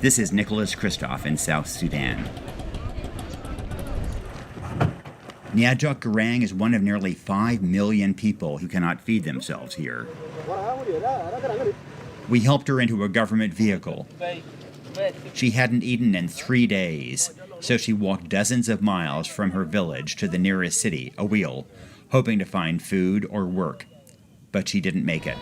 This is Nicholas Kristof in South Sudan. Nyajok Garang is one of nearly 5 million people who cannot feed themselves here. We helped her into a government vehicle. She hadn't eaten in 3 days, so she walked dozens of miles from her village to the nearest city, Awil, hoping to find food or work. But she didn't make it.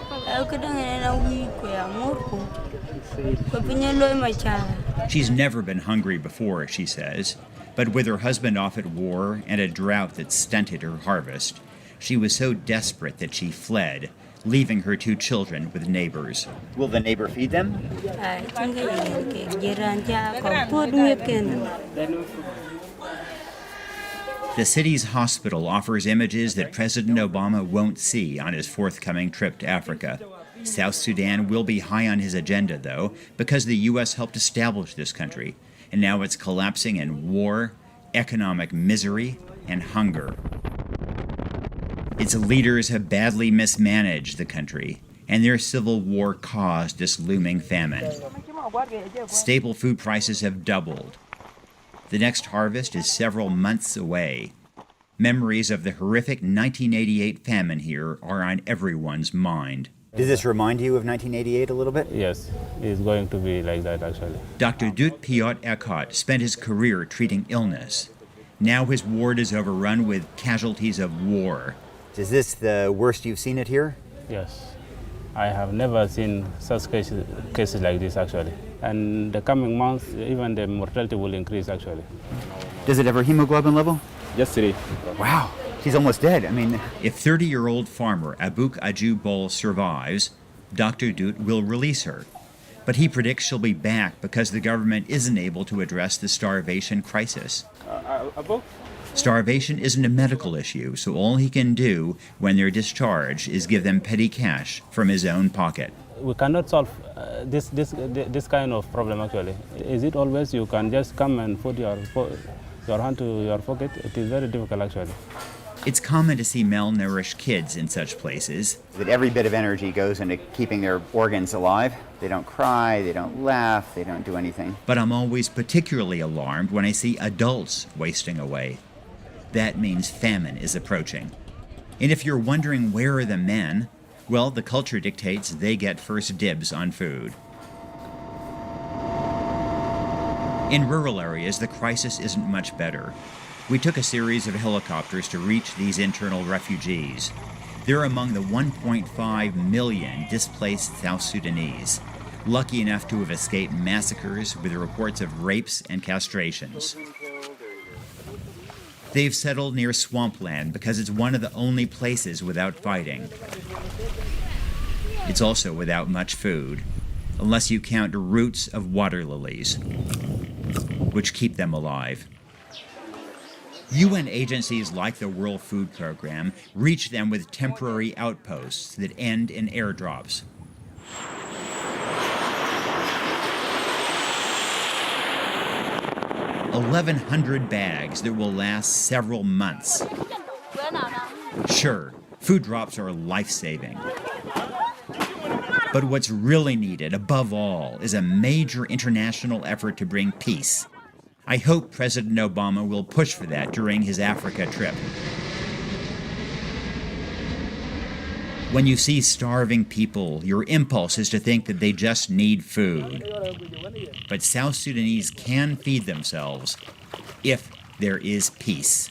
She's never been hungry before, she says, but with her husband off at war and a drought that stunted her harvest, she was so desperate that she fled, leaving her 2 children with neighbors. Will the neighbor feed them? The city's hospital offers images that President Obama won't see on his forthcoming trip to Africa. South Sudan will be high on his agenda, though, because the U.S. helped establish this country, and now it's collapsing in war, economic misery, and hunger. Its leaders have badly mismanaged the country, and their civil war caused this looming famine. Staple food prices have doubled. The next harvest is several months away. Memories of the horrific 1988 famine here are on everyone's mind. Does this remind you of 1988 a little bit? Yes, it's going to be like that actually. Dr. Dut Piot Eckhout spent his career treating illness. Now his ward is overrun with casualties of war. Is this the worst you've seen it here? Yes. I have never seen such cases like this actually. And the coming months, even the mortality will increase actually. Does it have her hemoglobin level? Yesterday. Wow, she's almost dead. If 30-year-old farmer Abuk Aju Bol survives, Dr. Dut will release her. But he predicts she'll be back because the government isn't able to address the starvation crisis. Abuk? Starvation isn't a medical issue, so all he can do when they're discharged is give them petty cash from his own pocket. We cannot solve this kind of problem actually. Is it always you can just come and put your hand to your pocket? It is very difficult actually. It's common to see malnourished kids in such places. That every bit of energy goes into keeping their organs alive. They don't cry, they don't laugh, they don't do anything. But I'm always particularly alarmed when I see adults wasting away. That means famine is approaching. And if you're wondering where are the men, well, the culture dictates they get first dibs on food. In rural areas, the crisis isn't much better. We took a series of helicopters to reach these internal refugees. They're among the 1.5 million displaced South Sudanese, lucky enough to have escaped massacres with reports of rapes and castrations. They've settled near swampland because it's one of the only places without fighting. It's also without much food, unless you count roots of water lilies, which keep them alive. UN agencies like the World Food Program reach them with temporary outposts that end in airdrops. $1,100 bags that will last several months. Sure, food drops are life-saving. But what's really needed, above all, is a major international effort to bring peace. I hope President Obama will push for that during his Africa trip. When you see starving people, your impulse is to think that they just need food. But South Sudanese can feed themselves if there is peace.